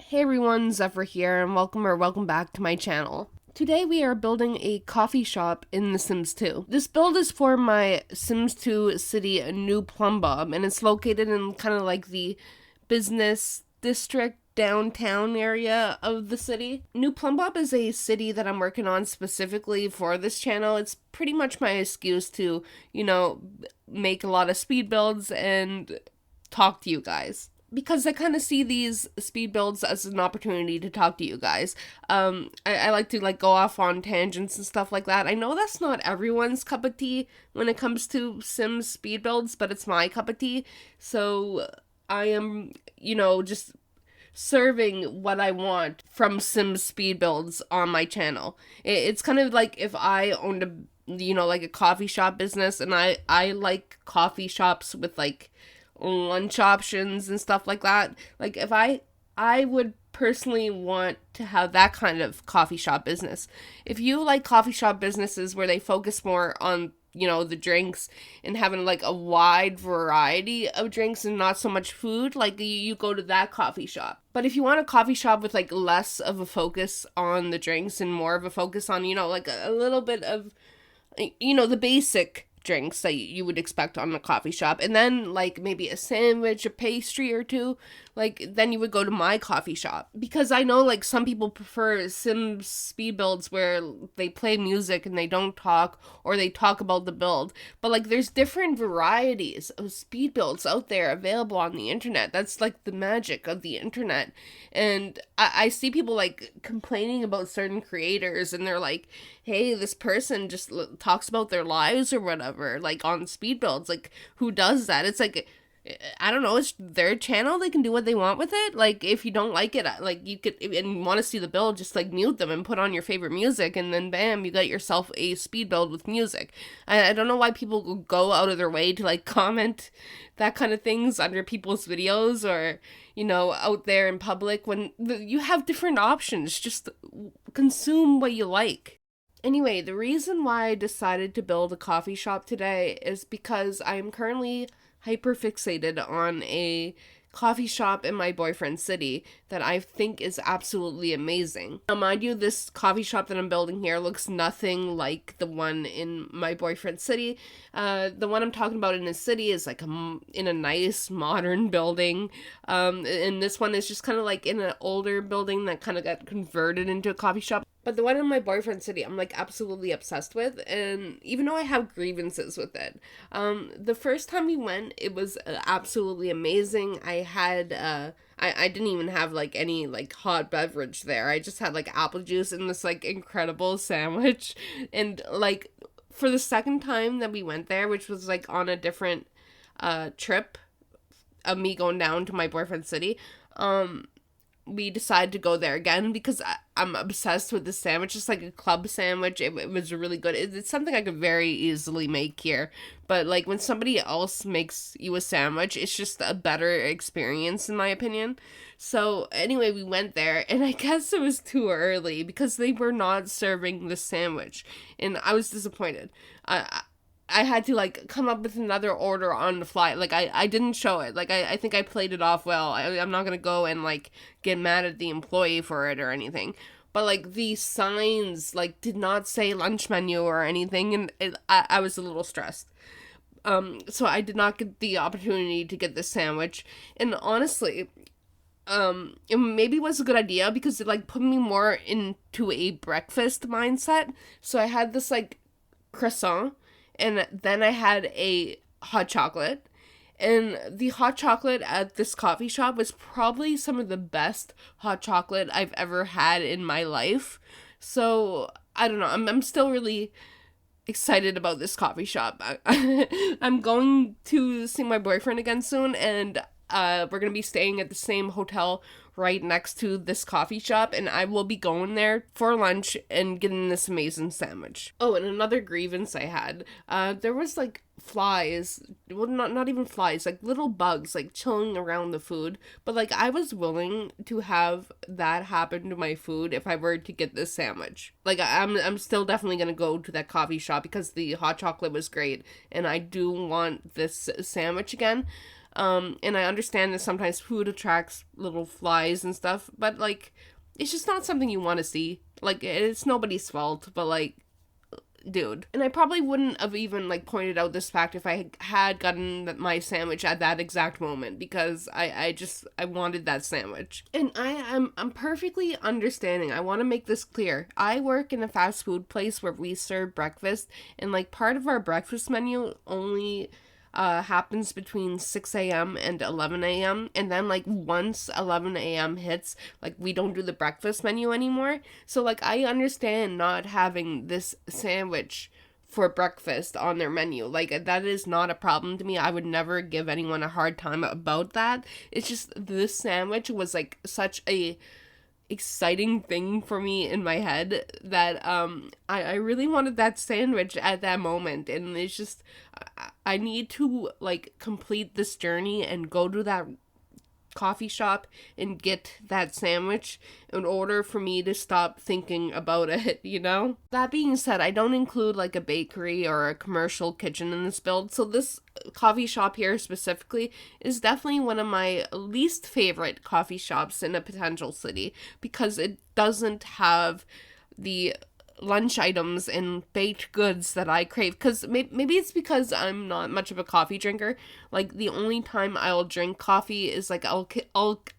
Hey everyone, Zephyr here, and welcome back to my channel. Today we are building a coffee shop in The Sims 2. This build is for my Sims 2 city, New Plumbob, and it's located in kind of like the business district downtown area of the city. New Plumbob is a city that I'm working on specifically for this channel. It's pretty much my excuse to, make a lot of speed builds and talk to you guys, because I kind of see these speed builds as an opportunity to talk to you guys. I like to go off on tangents and stuff like that. I know that's not everyone's cup of tea when it comes to Sims speed builds, but it's my cup of tea. So I am, just serving what I want from Sims speed builds on my channel. It's kind of like if I owned a coffee shop business, and I like coffee shops with lunch options and stuff like that. Like if I would personally want to have that kind of coffee shop business. If you like coffee shop businesses where they focus more on the drinks and having a wide variety of drinks and not so much food, you go to that coffee shop. But if you want a coffee shop with less of a focus on the drinks and more of a focus on a little bit of the basic drinks that you would expect on a coffee shop, and then maybe a sandwich, a pastry or two, then you would go to my coffee shop. Because I know some people prefer Sims speed builds where they play music and they don't talk, or they talk about the build. But there's different varieties of speed builds out there available on the internet. That's the magic of the internet. And I see people complaining about certain creators, and they're like, hey, this person just talks about their lives or whatever, on speed builds. Who does that? It's I don't know, it's their channel, they can do what they want with it. If you don't like it, you could, and want to see the build, just mute them and put on your favorite music, and then bam, you got yourself a speed build with music. I don't know why people go out of their way to comment that kind of things under people's videos, or out there in public, when you have different options. Just consume what you like. Anyway, the reason why I decided to build a coffee shop today is because I'm currently hyperfixated on a coffee shop in my boyfriend's city that I think is absolutely amazing. Now, mind you, this coffee shop that I'm building here looks nothing like the one in my boyfriend's city. The one I'm talking about in his city is in a nice modern building, and this one is just kind of in an older building that kind of got converted into a coffee shop. But the one in my boyfriend's city, I'm absolutely obsessed with, and even though I have grievances with it, the first time we went, it was absolutely amazing. I had I didn't even have any hot beverage there. I just had apple juice and this incredible sandwich. And for the second time that we went there, which was on a different trip of me going down to my boyfriend's city, we decided to go there again because I'm obsessed with this sandwich. It's a club sandwich. It was really good. It's something I could very easily make here. But when somebody else makes you a sandwich, it's just a better experience in my opinion. So anyway, we went there, and I guess it was too early because they were not serving the sandwich, and I was disappointed. I had to come up with another order on the fly. I didn't show it. I think I played it off well. I'm not gonna go and get mad at the employee for it or anything. But the signs did not say lunch menu or anything, and I was a little stressed. So I did not get the opportunity to get this sandwich. And honestly, it maybe was a good idea because it put me more into a breakfast mindset. So I had this croissant, and then I had a hot chocolate. And the hot chocolate at this coffee shop was probably some of the best hot chocolate I've ever had in my life. So, I don't know. I'm still really excited about this coffee shop. I'm going to see my boyfriend again soon, and we're going to be staying at the same hotel right next to this coffee shop, and I will be going there for lunch and getting this amazing sandwich. Oh, and another grievance I had, there was flies, well, not even flies, little bugs chilling around the food, but I was willing to have that happen to my food if I were to get this sandwich. I'm still definitely gonna go to that coffee shop because the hot chocolate was great, and I do want this sandwich again. And I understand that sometimes food attracts little flies and stuff, but like, it's just not something you want to see. Like, it's nobody's fault, but like, dude. And I probably wouldn't have even like pointed out this fact if I had gotten my sandwich at that exact moment, because I wanted that sandwich. And I'm perfectly understanding. I want to make this clear. I work in a fast food place where we serve breakfast, and like part of our breakfast menu only happens between 6 a.m. and 11 a.m. And then, like, once 11 a.m. hits, like, we don't do the breakfast menu anymore. So, like, I understand not having this sandwich for breakfast on their menu. Like, that is not a problem to me. I would never give anyone a hard time about that. It's just this sandwich was, like, such a exciting thing for me in my head that I really wanted that sandwich at that moment. And it's just I need to like complete this journey and go to that coffee shop and get that sandwich in order for me to stop thinking about it, you know? That being said, I don't include like a bakery or a commercial kitchen in this build, so this coffee shop here specifically is definitely one of my least favorite coffee shops in a potential city, because it doesn't have the lunch items and baked goods that I crave. Because maybe it's because I'm not much of a coffee drinker. Like, the only time I'll drink coffee is like I'll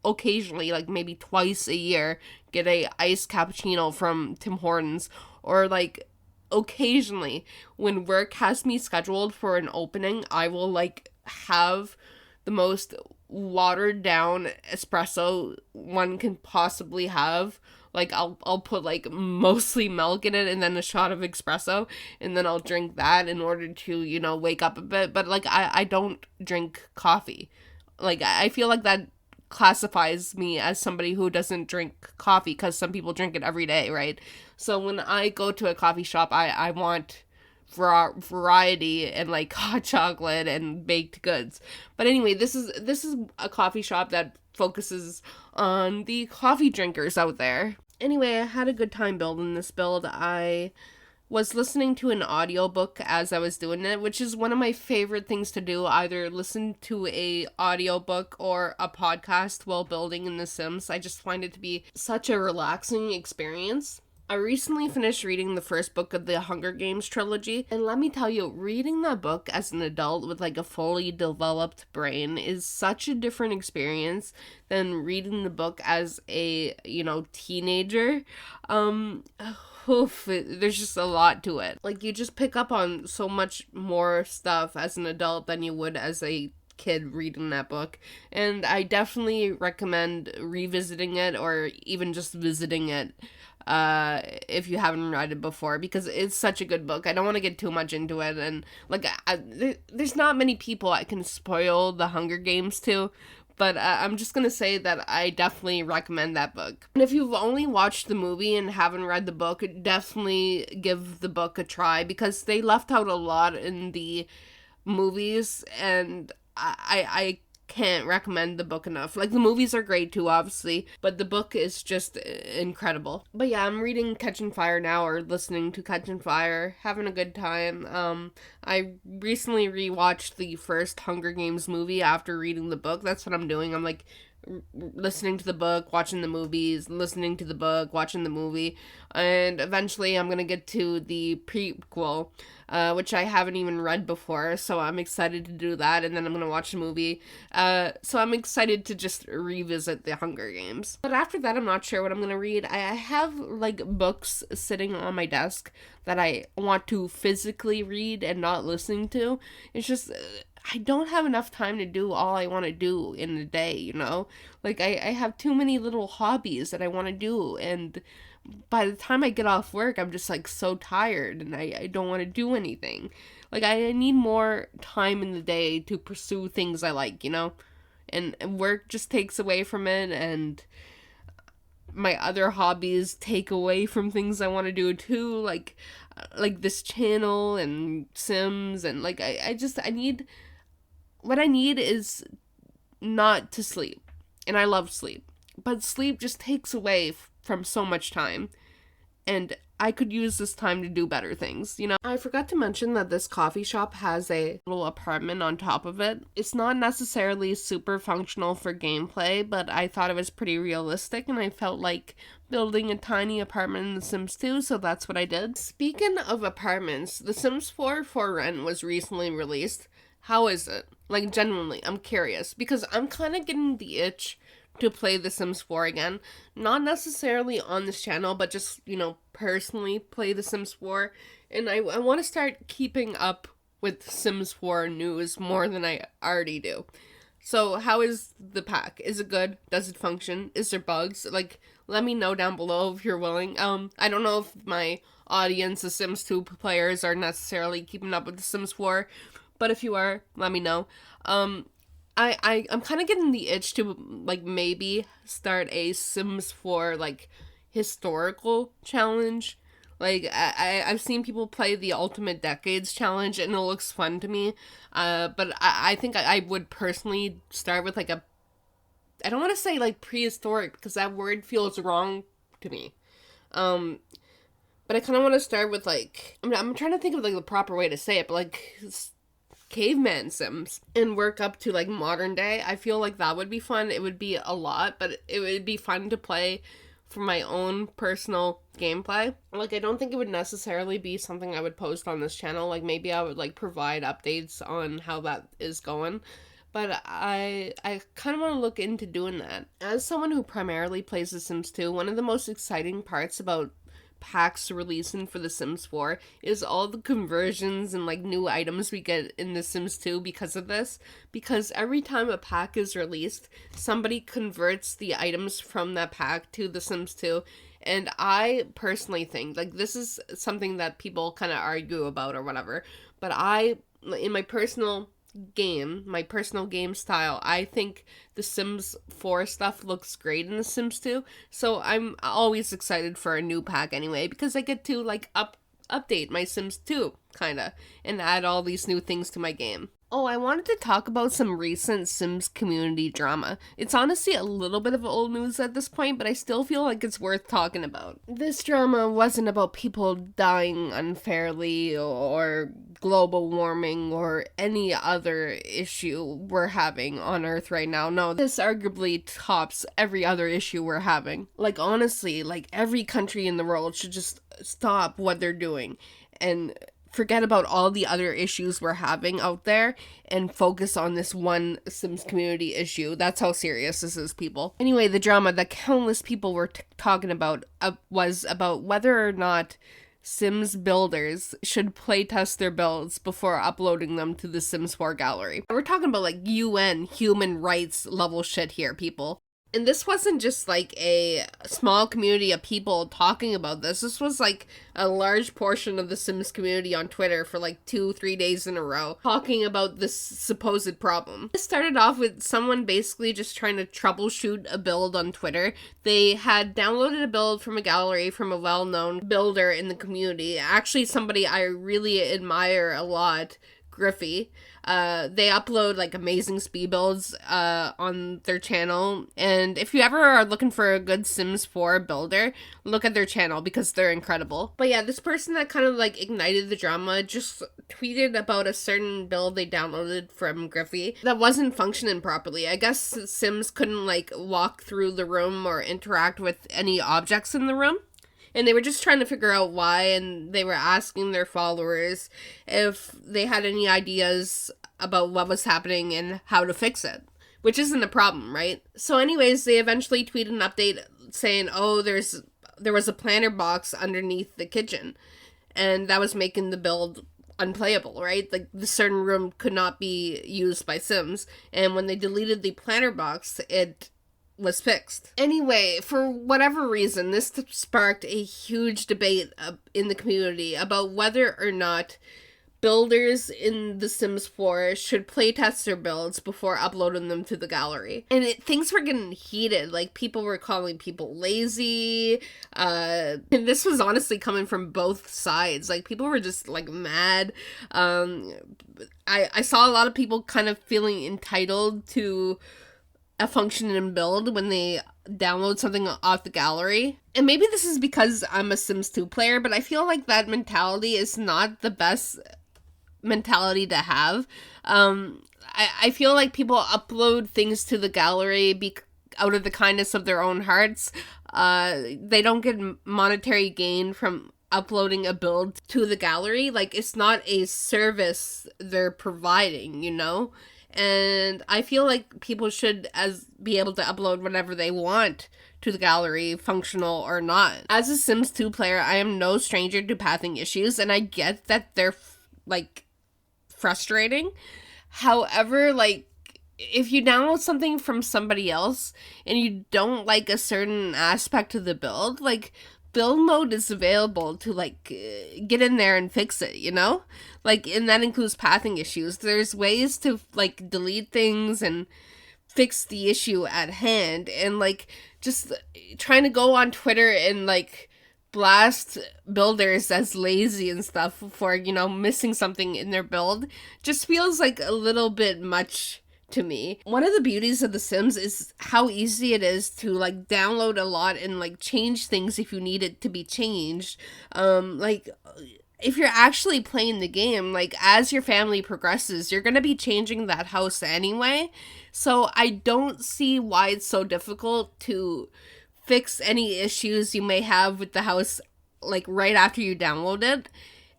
occasionally, like maybe twice a year, get a iced cappuccino from Tim Hortons, or like occasionally when work has me scheduled for an opening, I will like have the most watered down espresso one can possibly have. Like, I'll put, like, mostly milk in it and then a shot of espresso, and then I'll drink that in order to, you know, wake up a bit. But, like, I don't drink coffee. Like, I feel like that classifies me as somebody who doesn't drink coffee, because some people drink it every day, right? So when I go to a coffee shop, I want variety and, like, hot chocolate and baked goods. But anyway, this is a coffee shop that focuses on the coffee drinkers out there. Anyway, I had a good time building this build. I was listening to an audiobook as I was doing it, which is one of my favorite things to do, either listen to a audiobook or a podcast while building in The Sims. I just find it to be such a relaxing experience. I recently finished reading the first book of the Hunger Games trilogy, and let me tell you, reading that book as an adult with like a fully developed brain is such a different experience than reading the book as a, you know, teenager. There's just a lot to it. Like, you just pick up on so much more stuff as an adult than you would as a kid reading that book, and I definitely recommend revisiting it or even just visiting it if you haven't read it before, because it's such a good book. I don't want to get too much into it, and like there's not many people I can spoil the Hunger Games to, but I'm just gonna say that I definitely recommend that book. And if you've only watched the movie and haven't read the book, definitely give the book a try, because they left out a lot in the movies, and I can't recommend the book enough. Like, the movies are great too, obviously, but the book is just incredible. But yeah, I'm reading Catching Fire now, or listening to Catching Fire, having a good time. I recently rewatched the first Hunger Games movie after reading the book. That's what I'm doing. I'm like listening to the book, watching the movies, listening to the book, watching the movie, and eventually I'm gonna get to the prequel, which I haven't even read before, so I'm excited to do that, and then I'm gonna watch the movie, so I'm excited to just revisit the Hunger Games. But after that, I'm not sure what I'm gonna read. I have, like, books sitting on my desk that I want to physically read and not listening to. It's just, I don't have enough time to do all I want to do in a day, you know? Like, I have too many little hobbies that I want to do, and by the time I get off work, I'm just, like, so tired, and I don't want to do anything. Like, I need more time in the day to pursue things I like, you know? And work just takes away from it, and my other hobbies take away from things I want to do, too, like this channel and Sims, and, like, I need... What I need is not to sleep, and I love sleep, but sleep just takes away from so much time, and I could use this time to do better things, you know? I forgot to mention that this coffee shop has a little apartment on top of it. It's not necessarily super functional for gameplay, but I thought it was pretty realistic, and I felt like building a tiny apartment in The Sims 2, so that's what I did. Speaking of apartments, The Sims 4 for Rent was recently released. How is it? Like, genuinely, I'm curious, because I'm kind of getting the itch to play The Sims 4 again. Not necessarily on this channel, but just, you know, personally play The Sims 4. And I want to start keeping up with Sims 4 news more than I already do. So how is the pack? Is it good? Does it function? Is there bugs? Like, let me know down below if you're willing. I don't know if my audience of Sims 2 players are necessarily keeping up with The Sims 4, but if you are, let me know. I'm kind of getting the itch to, like, maybe start a Sims 4, like, historical challenge. Like, I've seen people play the Ultimate Decades challenge, and it looks fun to me. But I think I would personally start with, like, I don't want to say, like, prehistoric, because that word feels wrong to me. But I kind of want to start with, like, I'm trying to think of, like, the proper way to say it, but, like, caveman Sims and work up to, like, modern day. I feel like that would be fun. It would be a lot, but it would be fun to play for my own personal gameplay. Like, I don't think it would necessarily be something I would post on this channel. Like, maybe I would, like, provide updates on how that is going, but I kind of want to look into doing that. As someone who primarily plays The Sims 2, one of the most exciting parts about packs releasing for The Sims 4 is all the conversions and, like, new items we get in The Sims 2 because of this. Because every time a pack is released, somebody converts the items from that pack to The Sims 2. And I personally think, like, this is something that people kind of argue about or whatever, but in my personal game style, I think The Sims 4 stuff looks great in The Sims 2, so I'm always excited for a new pack anyway, because I get to, like, update my Sims 2, kinda, and add all these new things to my game. Oh, I wanted to talk about some recent Sims community drama. It's honestly a little bit of old news at this point, but I still feel like it's worth talking about. This drama wasn't about people dying unfairly or global warming or any other issue we're having on Earth right now. No, this arguably tops every other issue we're having. Like, honestly, like, every country in the world should just stop what they're doing and forget about all the other issues we're having out there and focus on this one Sims community issue. That's how serious this is, people. Anyway, the drama that countless people were talking about was about whether or not Sims builders should playtest their builds before uploading them to the Sims 4 gallery. We're talking about, like, UN human rights level shit here, people. And this wasn't just, like, a small community of people talking about this. This was, like, a large portion of the Sims community on Twitter for, like, 2-3 days in a row talking about this supposed problem. This started off with someone basically just trying to troubleshoot a build on Twitter. They had downloaded a build from a gallery from a well-known builder in the community. Actually, somebody I really admire a lot, Griffey. They upload, like, amazing speed builds on their channel, and if you ever are looking for a good Sims 4 builder, look at their channel because they're incredible. But yeah, this person that kind of, like, ignited the drama just tweeted about a certain build they downloaded from Griffey that wasn't functioning properly. I guess Sims couldn't, like, walk through the room or interact with any objects in the room. And they were just trying to figure out why, and they were asking their followers if they had any ideas about what was happening and how to fix it, which isn't a problem, right? So anyways, they eventually tweeted an update saying, oh, there was a planter box underneath the kitchen, and that was making the build unplayable, right? Like, the certain room could not be used by Sims, and when they deleted the planter box, it was fixed. Anyway, for whatever reason, this sparked a huge debate in the community about whether or not builders in The Sims 4 should playtest their builds before uploading them to the gallery. And things were getting heated. Like, people were calling people lazy. And this was honestly coming from both sides. Like, people were just, like, mad. I saw a lot of people kind of feeling entitled to a function and build when they download something off the gallery. And maybe this is because I'm a Sims 2 player, but I feel like that mentality is not the best mentality to have. I feel like people upload things to the gallery out of the kindness of their own hearts. They don't get monetary gain from uploading a build to the gallery. Like, it's not a service they're providing, you know? And I feel like people should be able to upload whatever they want to the gallery, functional or not. As a Sims 2 player, I am no stranger to pathing issues, and I get that they're frustrating. However, like, if you download something from somebody else and you don't like a certain aspect of the build, like, build mode is available to, like, get in there and fix it, you know? Like, and that includes pathing issues. There's ways to, like, delete things and fix the issue at hand. And, like, just trying to go on Twitter and, like, blast builders as lazy and stuff for, you know, missing something in their build just feels like a little bit much to me. One of the beauties of The Sims is how easy it is to, like, download a lot and, like, change things if you need it to be changed. Like, if you're actually playing the game, like, as your family progresses, you're gonna be changing that house anyway. So I don't see why it's so difficult to fix any issues you may have with the house, like, right after you download it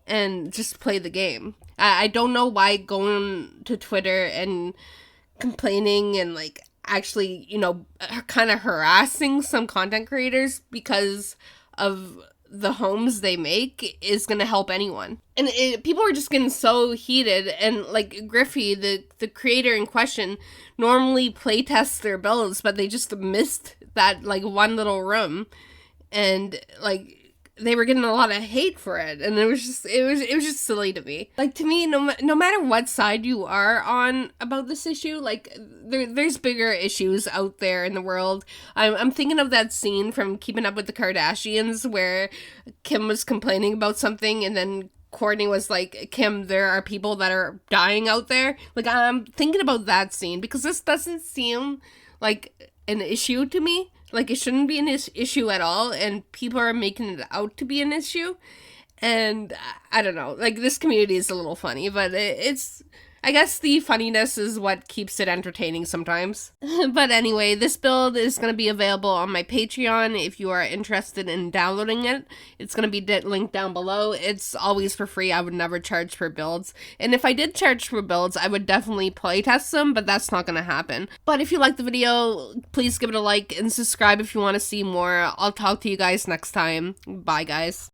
and just play the game. I don't know why going to Twitter and complaining and, like, actually, you know, kind of harassing some content creators because of the homes they make is gonna help anyone. And people are just getting so heated, and, like, Griffey, the creator in question, normally playtests their builds, but they just missed that, like, one little room, and, like, they were getting a lot of hate for it, and it was just silly to me. Like, to me, no matter what side you are on about this issue, like, there's bigger issues out there in the world. I'm thinking of that scene from Keeping Up with the Kardashians where Kim was complaining about something, and then Courtney was like, Kim, there are people that are dying out there. Like, I'm thinking about that scene because this doesn't seem like an issue to me. Like, it shouldn't be an issue at all, and people are making it out to be an issue. And I don't know, like, this community is a little funny, but it's, I guess the funniness is what keeps it entertaining sometimes. But anyway, this build is going to be available on my Patreon if you are interested in downloading it. It's going to be linked down below. It's always for free. I would never charge for builds. And if I did charge for builds, I would definitely playtest them, but that's not going to happen. But if you liked the video, please give it a like and subscribe if you want to see more. I'll talk to you guys next time. Bye, guys.